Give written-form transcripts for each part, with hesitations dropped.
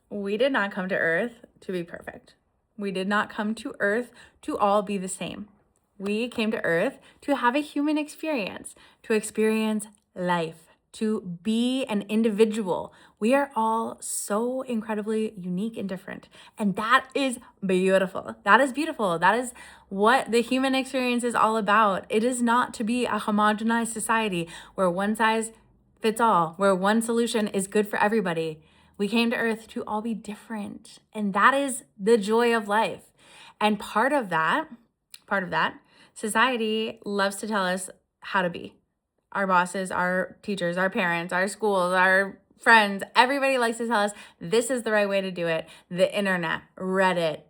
We did not come to Earth to be perfect. We did not come to Earth to all be the same. We came to Earth to have a human experience, to experience life, to be an individual. We are all so incredibly unique and different. And that is beautiful. That is beautiful. That is what the human experience is all about. It is not to be a homogenized society where one size fits all, where one solution is good for everybody. We came to Earth to all be different. And that is the joy of life. And part of that, society loves to tell us how to be. Our bosses, our teachers, our parents, our schools, our friends, everybody likes to tell us this is the right way to do it. The internet, Reddit,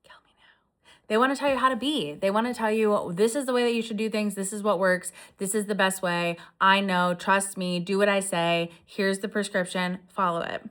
kill me now. They want to tell you how to be. They want to tell you this is the way that you should do things. This is what works. This is the best way. I know, trust me, do what I say. Here's the prescription, follow it.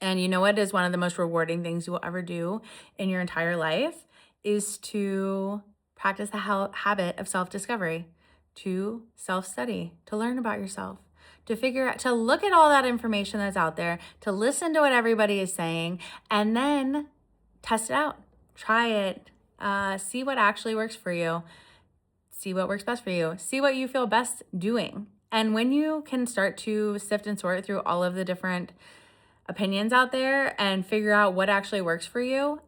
And you know what is one of the most rewarding things you will ever do in your entire life is to practice the habit of self-discovery, to self-study, to learn about yourself, to figure out, to look at all that information that's out there, to listen to what everybody is saying, and then test it out, try it, see what actually works for you, see what works best for you, see what you feel best doing. And when you can start to sift and sort through all of the different opinions out there and figure out what actually works for you,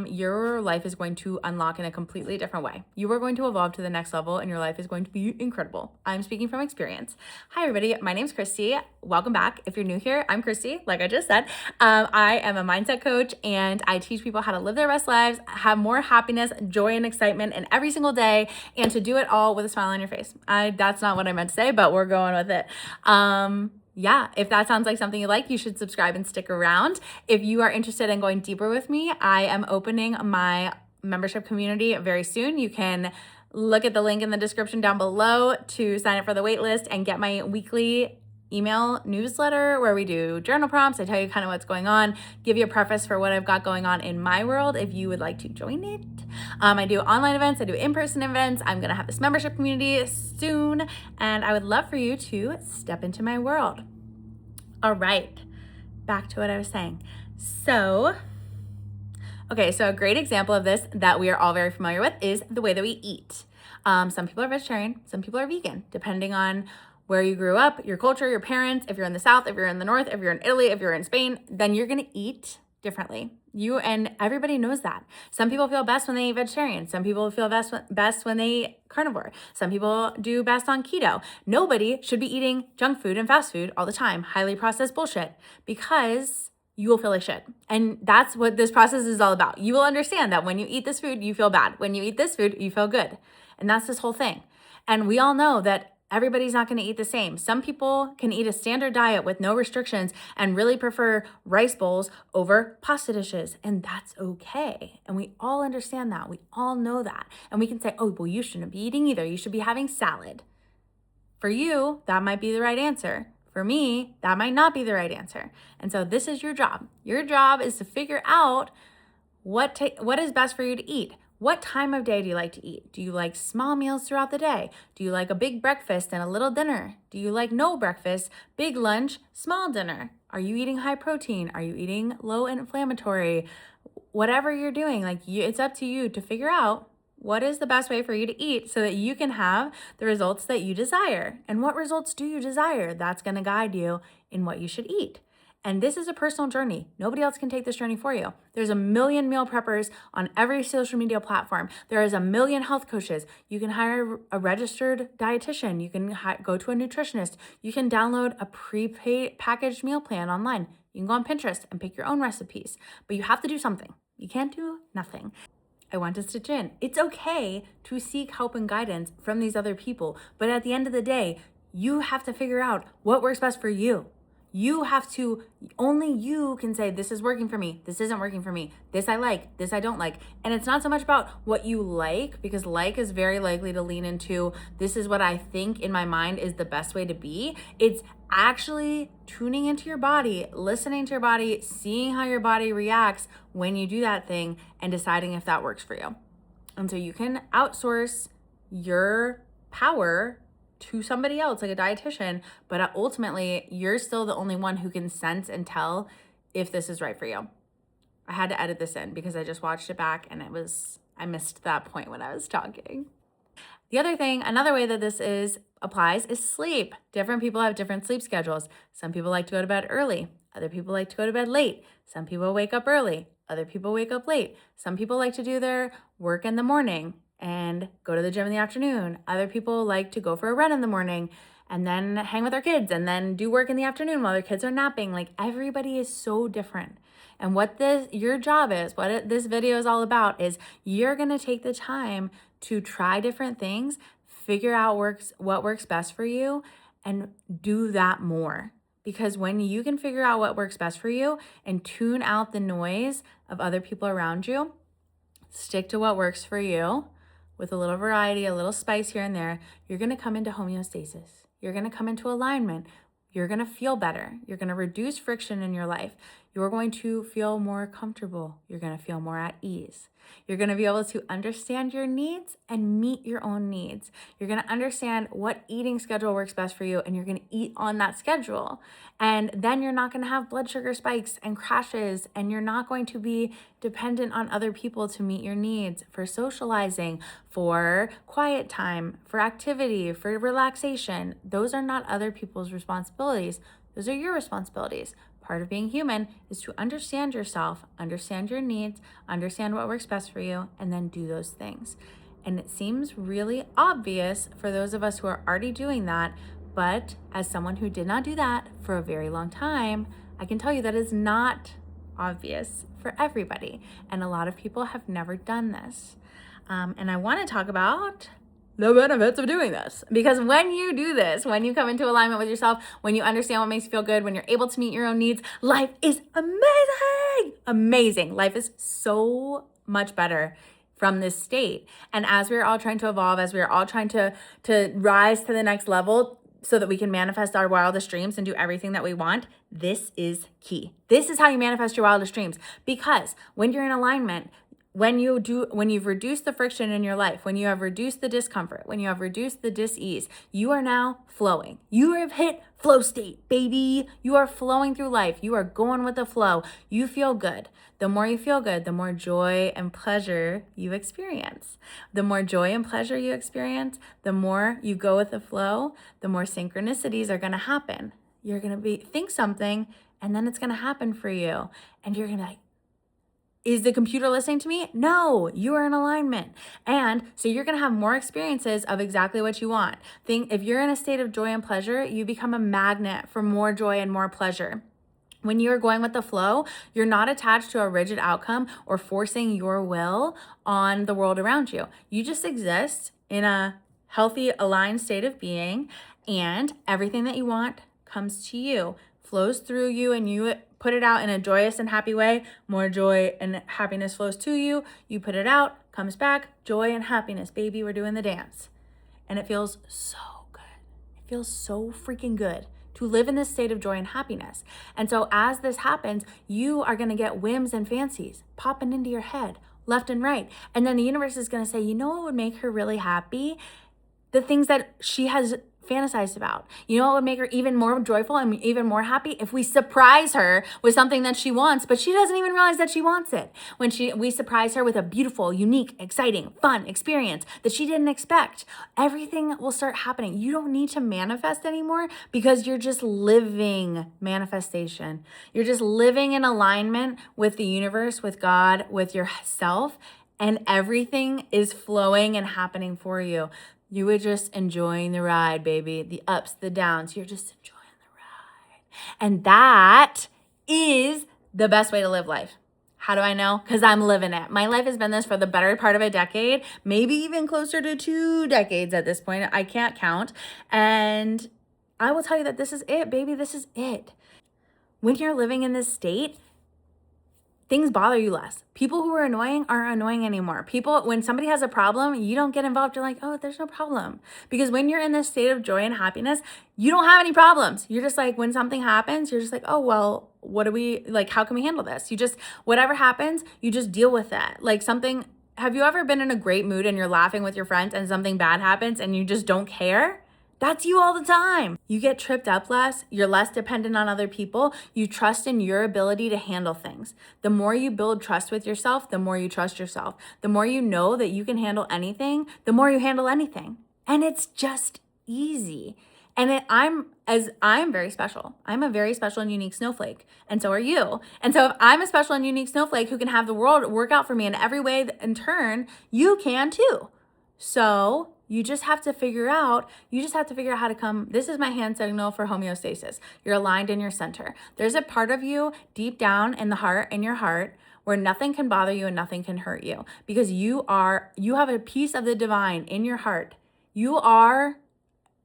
your life is going to unlock in a completely different way. You are going to evolve to the next level and your life is going to be incredible. I'm speaking from experience. Hi, everybody. My name's Christy. Welcome back. If you're new here, I'm Christy, like I just said. I am a mindset coach and I teach people how to live their best lives, have more happiness, joy, and excitement in every single day, and to do it all with a smile on your face. That's not what I meant to say, but we're going with it. Yeah, if that sounds like something you like, you should subscribe and stick around. If you are interested in going deeper with me, I am opening my membership community very soon. You can look at the link in the description down below to sign up for the waitlist and get my weekly email newsletter where we do journal prompts. I tell you kind of what's going on, give you a preface for what I've got going on in my world if you would like to join it. I do online events, I do in-person events. I'm gonna have this membership community soon, and I would love for you to step into my world. All right, back to what I was saying. So a great example of this that we are all very familiar with is the way that we eat. Some people are vegetarian, some people are vegan, depending on where you grew up, your culture, your parents. If you're in the South, if you're in the North, if you're in Italy, if you're in Spain, then you're gonna eat differently. You and everybody knows that. Some people feel best when they eat vegetarian. Some people feel best when they eat carnivore. Some people do best on keto. Nobody should be eating junk food and fast food all the time, highly processed bullshit, because you will feel like shit. And that's what this process is all about. You will understand that when you eat this food, you feel bad. When you eat this food, you feel good. And that's this whole thing. And we all know that everybody's not going to eat the same. Some people can eat a standard diet with no restrictions and really prefer rice bowls over pasta dishes. And that's okay. And we all understand that. We all know that. And we can say, oh, well, you shouldn't be eating either. You should be having salad. For you, that might be the right answer. For me, that might not be the right answer. And so this is your job. Your job is to figure out what is best for you to eat. What time of day do you like to eat? Do you like small meals throughout the day? Do you like a big breakfast and a little dinner? Do you like no breakfast, big lunch, small dinner? Are you eating high protein? Are you eating low inflammatory? Whatever you're doing, it's up to you to figure out what is the best way for you to eat so that you can have the results that you desire. And what results do you desire? That's going to guide you in what you should eat. And this is a personal journey. Nobody else can take this journey for you. There's a million meal preppers on every social media platform. There is a million health coaches. You can hire a registered dietitian. You can go to a nutritionist. You can download a prepaid packaged meal plan online. You can go on Pinterest and pick your own recipes. But you have to do something. You can't do nothing. I want to stitch in. It's okay to seek help and guidance from these other people. But at the end of the day, you have to figure out what works best for you. Only you can say, this is working for me, this isn't working for me, this I like, this I don't like. And it's not so much about what you like, because like is very likely to lean into, this is what I think in my mind is the best way to be. It's actually tuning into your body, listening to your body, seeing how your body reacts when you do that thing, and deciding if that works for you. And so you can outsource your power to somebody else, like a dietitian, but ultimately you're still the only one who can sense and tell if this is right for you. I had to edit this in because I just watched it back and I missed that point when I was talking. The other thing, another way that applies is sleep. Different people have different sleep schedules. Some people like to go to bed early. Other people like to go to bed late. Some people wake up early. Other people wake up late. Some people like to do their work in the morning and go to the gym in the afternoon. Other people like to go for a run in the morning and then hang with their kids and then do work in the afternoon while their kids are napping. Like, everybody is so different. And what your job is, this video is all about, is you're going to take the time to try different things, figure out what works best for you, and do that more. Because when you can figure out what works best for you and tune out the noise of other people around you, stick to what works for you with a little variety, a little spice here and there, you're going to come into homeostasis. You're going to come into alignment. You're going to feel better. You're going to reduce friction in your life. You're going to feel more comfortable. You're going to feel more at ease. You're going to be able to understand your needs and meet your own needs. You're going to understand what eating schedule works best for you, and you're going to eat on that schedule. And then you're not going to have blood sugar spikes and crashes, and you're not going to be dependent on other people to meet your needs for socializing, for quiet time, for activity, for relaxation. Those are not other people's responsibilities. Those are your responsibilities. Part of being human is to understand yourself, understand your needs, understand what works best for you, and then do those things. And it seems really obvious for those of us who are already doing that, but as someone who did not do that for a very long time, I can tell you that is not obvious for everybody. And a lot of people have never done this. And I want to talk about the benefits of doing this. Because when you do this, when you come into alignment with yourself, when you understand what makes you feel good, when you're able to meet your own needs, life is amazing. Amazing. Life is so much better from this state. And as we're all trying to evolve, as we're all trying to rise to the next level so that we can manifest our wildest dreams and do everything that we want, this is key. This is how you manifest your wildest dreams. Because when you're in alignment, when you've reduced the friction in your life, when you have reduced the discomfort, when you have reduced the dis-ease, you are now flowing. You have hit flow state, baby. You are flowing through life. You are going with the flow. You feel good. The more you feel good, the more joy and pleasure you experience. The more joy and pleasure you experience, the more you go with the flow, the more synchronicities are going to happen. You're going to think something, and then it's going to happen for you. And you're going to be like, is the computer listening to me? No, you are in alignment. And so you're going to have more experiences of exactly what you want. If you're in a state of joy and pleasure, you become a magnet for more joy and more pleasure. When you're going with the flow, you're not attached to a rigid outcome or forcing your will on the world around you. You just exist in a healthy, aligned state of being, and everything that you want comes to you, flows through you, and you put it out in a joyous and happy way. More joy and happiness flows to you. You put it out, comes back, joy and happiness. Baby, we're doing the dance. And it feels so good. It feels so freaking good to live in this state of joy and happiness. And so as this happens, you are going to get whims and fancies popping into your head left and right. And then the universe is going to say, you know what would make her really happy? The things that she has fantasized about. You know what would make her even more joyful and even more happy? If we surprise her with something that she wants, but she doesn't even realize that she wants it. When we surprise her with a beautiful, unique, exciting, fun experience that she didn't expect, everything will start happening. You don't need to manifest anymore because you're just living manifestation. You're just living in alignment with the universe, with God, with yourself, and everything is flowing and happening for you. You were just enjoying the ride, baby. The ups, the downs. You're just enjoying the ride. And that is the best way to live life. How do I know? Because I'm living it. My life has been this for the better part of a decade, maybe even closer to 2 decades at this point. I can't count. And I will tell you that this is it, baby. This is it. When you're living in this state, things bother you less. People who are annoying aren't annoying anymore. When somebody has a problem, you don't get involved. You're like, oh, there's no problem. Because when you're in this state of joy and happiness, you don't have any problems. You're just like, when something happens, you're just like, oh, well, how can we handle this? Whatever happens, you just deal with that. Have you ever been in a great mood and you're laughing with your friends and something bad happens and you just don't care? That's you all the time. You get tripped up less. You're less dependent on other people. You trust in your ability to handle things. The more you build trust with yourself, the more you trust yourself. The more you know that you can handle anything, the more you handle anything. And it's just easy. And I'm very special. I'm a very special and unique snowflake. And so are you. And so if I'm a special and unique snowflake who can have the world work out for me in every way in turn, you can too. So you just have to figure out how to come. This is my hand signal for homeostasis. You're aligned in your center. There's a part of you deep down in your heart, where nothing can bother you and nothing can hurt you, because you have a piece of the divine in your heart.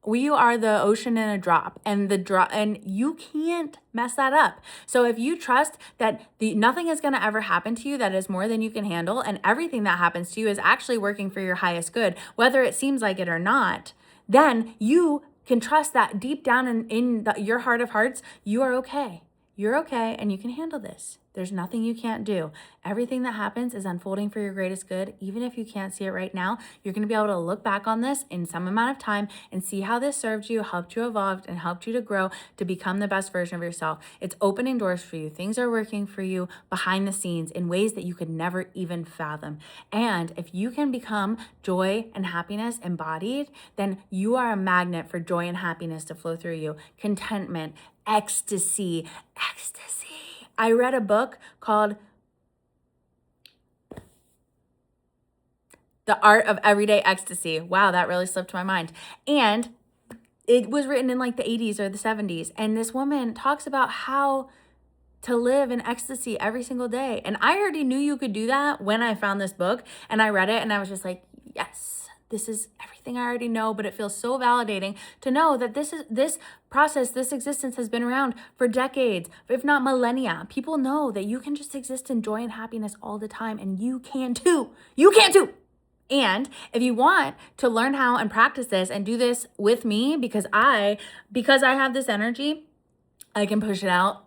We are the ocean in a drop, and you can't mess that up. So if you trust that nothing is going to ever happen to you that is more than you can handle, and everything that happens to you is actually working for your highest good, whether it seems like it or not, then you can trust that deep down in your heart of hearts, you are okay. You're okay, and you can handle this. There's nothing you can't do. Everything that happens is unfolding for your greatest good. Even if you can't see it right now, you're going to be able to look back on this in some amount of time and see how this served you, helped you evolve, and helped you to grow to become the best version of yourself. It's opening doors for you. Things are working for you behind the scenes in ways that you could never even fathom. And if you can become joy and happiness embodied, then you are a magnet for joy and happiness to flow through you. Contentment, ecstasy. I read a book called The Art of Everyday Ecstasy. Wow, that really slipped my mind. And it was written in like the 80s or the 70s. And this woman talks about how to live in ecstasy every single day. And I already knew you could do that when I found this book and I read it, and I was just like, yes. This is everything I already know, but it feels so validating to know that this process, this existence has been around for decades, if not millennia. People know that you can just exist in joy and happiness all the time, and you can too. You can too. And if you want to learn how and practice this and do this with me, because I have this energy, I can push it out.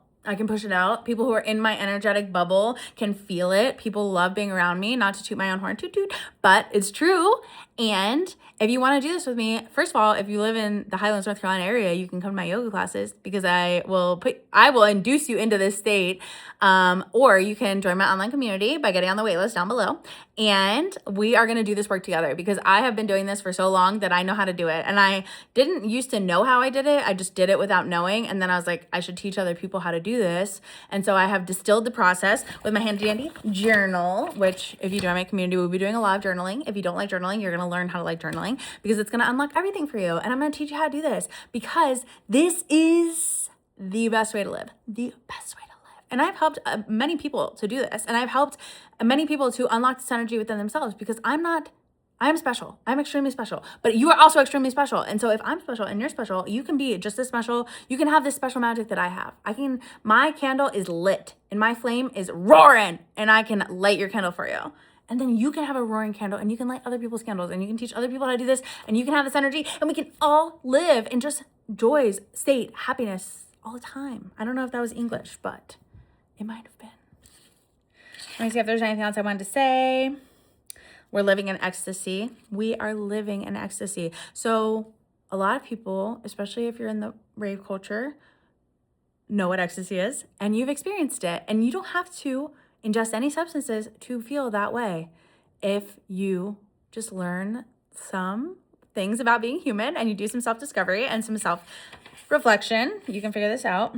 People who are in my energetic bubble can feel it. People love being around me, not to toot my own horn, toot toot, but it's true. And if you want to do this with me, first of all, if you live in the Highlands, North Carolina area, you can come to my yoga classes, because I will induce you into this state. Or you can join my online community by getting on the waitlist down below. And we are going to do this work together, because I have been doing this for so long that I know how to do it. And I didn't used to know how I did it. I just did it without knowing. And then I was like, I should teach other people how to do this. And so I have distilled the process with my handy dandy journal, which if you join my community, we'll be doing a lot of journaling. If you don't like journaling, you're going to learn how to like journaling, because it's going to unlock everything for you. And I'm going to teach you how to do this, because this is the best way to live. The best way to live. And I've helped many people to do this. And I've helped many people to unlock this energy within themselves, because I'm special. I'm extremely special, but you are also extremely special. And so if I'm special and you're special, you can be just as special. You can have this special magic that I have. My candle is lit and my flame is roaring, and I can light your candle for you. And then you can have a roaring candle, and you can light other people's candles, and you can teach other people how to do this, and you can have this energy, and we can all live in just joys, state, happiness all the time. I don't know if that was English, but it might have been. Let me see if there's anything else I wanted to say. We're living in ecstasy. We are living in ecstasy. So a lot of people, especially if you're in the rave culture, know what ecstasy is, and you've experienced it. And you don't have to ingest any substances to feel that way. If you just learn some things about being human and you do some self-discovery and some self-reflection, you can figure this out.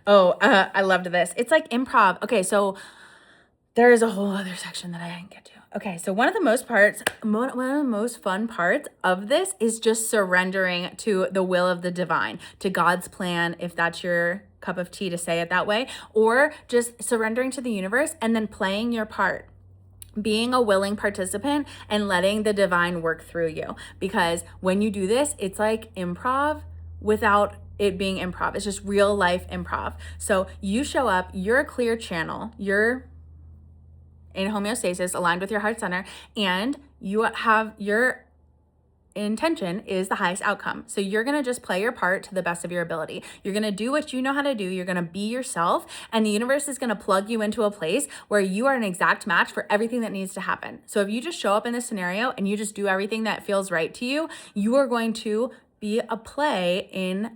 I loved this. It's like improv. Okay, so there is a whole other section that I didn't get to. Okay, so one of the most fun parts of this is just surrendering to the will of the divine, to God's plan, if that's your cup of tea to say it that way, or just surrendering to the universe and then playing your part, being a willing participant and letting the divine work through you. Because when you do this, it's like improv without it being improv. It's just real life improv. So you show up, you're a clear channel, you're in homeostasis, aligned with your heart center, and you have your intention is the highest outcome. So you're going to just play your part to the best of your ability. You're going to do what you know how to do. You're going to be yourself, and the universe is going to plug you into a place where you are an exact match for everything that needs to happen. So if you just show up in this scenario and you just do everything that feels right to you, you are going to be a play in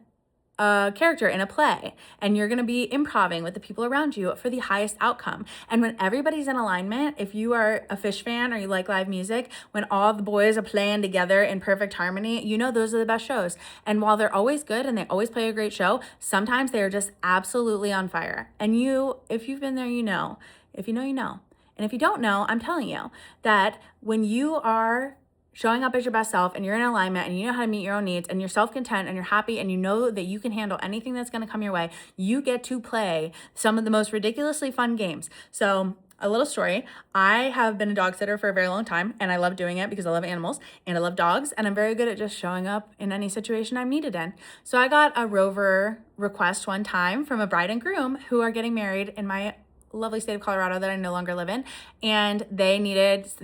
a character in a play, and you're going to be improvising with the people around you for the highest outcome. And when everybody's in alignment, if you are a Fish fan or you like live music, when all the boys are playing together in perfect harmony, you know those are the best shows. And while they're always good and they always play a great show, sometimes they are just absolutely on fire. And you, if you've been there, you know. If you know, you know. And if you don't know, I'm telling you that when you are showing up as your best self and you're in alignment and you know how to meet your own needs and you're self-content and you're happy and you know that you can handle anything that's going to come your way, you get to play some of the most ridiculously fun games. So a little story, I have been a dog sitter for a very long time, and I love doing it because I love animals and I love dogs, and I'm very good at just showing up in any situation I'm needed in. So I got a rover request one time from a bride and groom who are getting married in my lovely state of Colorado that I no longer live in, and they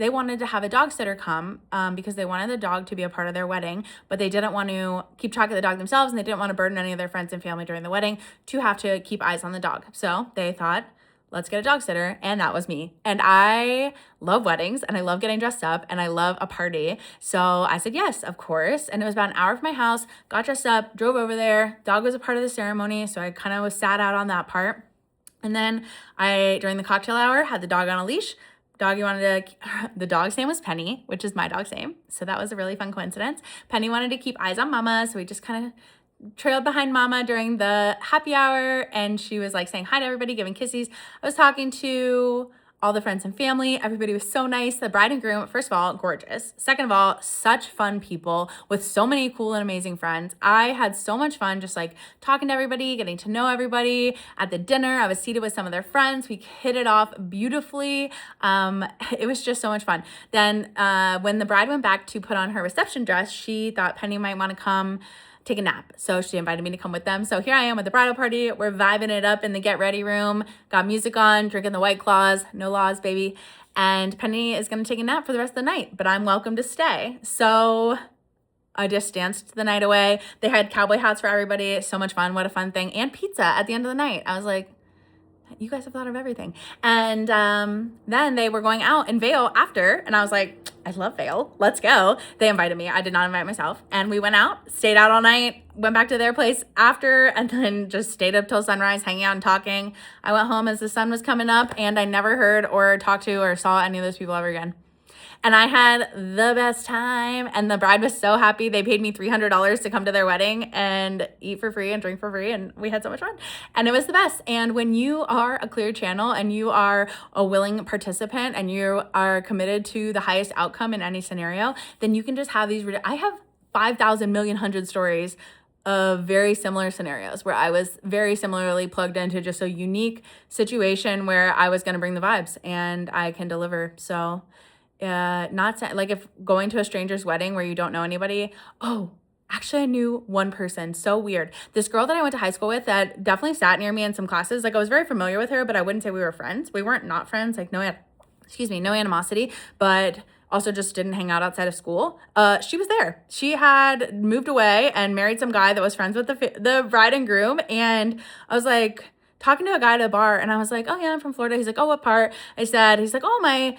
wanted to have a dog sitter come because they wanted the dog to be a part of their wedding, but they didn't want to keep track of the dog themselves, and they didn't want to burden any of their friends and family during the wedding to have to keep eyes on the dog. So they thought, let's get a dog sitter, and that was me. And I love weddings, and I love getting dressed up, and I love a party. So I said yes, of course, and it was about an hour from my house, got dressed up, drove over there. Dog was a part of the ceremony, so I kind of was sat out on that part. And then during the cocktail hour, had the dog on a leash. The dog's name was Penny, which is my dog's name. So that was a really fun coincidence. Penny wanted to keep eyes on Mama, so we just kind of trailed behind Mama during the happy hour, and she was like saying hi to everybody, giving kisses. I was talking to all the friends and family. Everybody was so nice. The bride and groom, first of all, gorgeous. Second of all, such fun people with so many cool and amazing friends. I had so much fun just like talking to everybody, getting to know everybody. At the dinner, I was seated with some of their friends. We hit it off beautifully. It was just so much fun. Then when the bride went back to put on her reception dress, she thought Penny might want to come take a nap. So she invited me to come with them. So here I am with the bridal party. We're vibing it up in the get ready room, got music on, drinking the White Claws, no laws, baby. And Penny is going to take a nap for the rest of the night, but I'm welcome to stay. So I just danced the night away. They had cowboy hats for everybody. So much fun. What a fun thing. And pizza at the end of the night. I was like, you guys have thought of everything. And then they were going out in Vail after, and I was like, I love Vail. Let's go. They invited me. I did not invite myself. And we went out, stayed out all night, went back to their place after, and then just stayed up till sunrise, hanging out and talking. I went home as the sun was coming up, and I never heard or talked to or saw any of those people ever again. And I had the best time, and the bride was so happy. They paid me $300 to come to their wedding and eat for free and drink for free, and we had so much fun. And it was the best. And when you are a clear channel and you are a willing participant and you are committed to the highest outcome in any scenario, then you can just have these. I have 5,000 million hundred stories of very similar scenarios where I was very similarly plugged into just a unique situation where I was going to bring the vibes, and I can deliver. So like if going to a stranger's wedding where you don't know anybody. Oh, actually I knew one person. So weird. This girl that I went to high school with that definitely sat near me in some classes. Like I was very familiar with her, but I wouldn't say we were friends. We weren't not friends. Like no animosity, but also just didn't hang out outside of school. She was there. She had moved away and married some guy that was friends with the bride and groom. And I was like, talking to a guy at a bar, and I was like, oh yeah, I'm from Florida. He's like, oh, what part? He's like, oh, my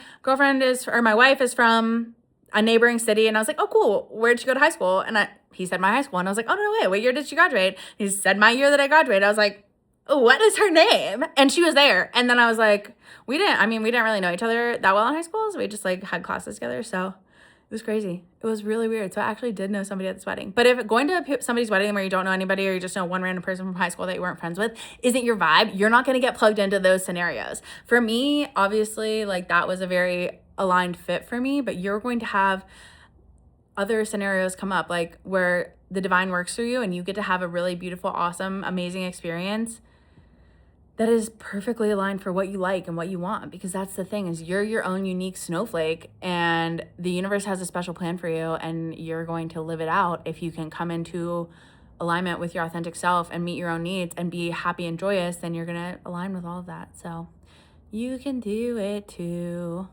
wife is from a neighboring city. And I was like, oh, cool. Where'd you go to high school? And he said my high school. And I was like, oh, no way. What year did she graduate? He said my year that I graduated. I was like, oh, what is her name? And she was there. And then I was like, we didn't really know each other that well in high school. So we just like had classes together. So it was crazy. It was really weird. So I actually did know somebody at this wedding. But if going to somebody's wedding where you don't know anybody or you just know one random person from high school that you weren't friends with isn't your vibe, you're not going to get plugged into those scenarios. For me, obviously, like that was a very aligned fit for me, but you're going to have other scenarios come up like where the divine works through you and you get to have a really beautiful, awesome, amazing experience that is perfectly aligned for what you like and what you want, because that's the thing is you're your own unique snowflake and the universe has a special plan for you and you're going to live it out if you can come into alignment with your authentic self and meet your own needs and be happy and joyous. Then you're going to align with all of that. So you can do it too.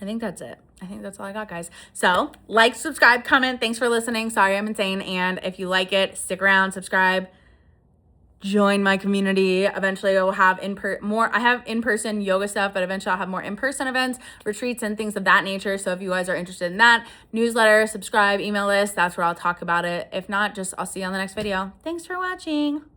I think that's it. I think that's all I got, guys. So like, subscribe, comment. Thanks for listening. Sorry I'm insane. And if you like it, stick around, subscribe. join my community. Eventually I will have I have in-person yoga stuff, but eventually I'll have more in-person events, retreats, and things of that nature. So if you guys are interested in that, newsletter, subscribe, email list, that's where I'll talk about it. If not, I'll see you on the next video. Thanks for watching.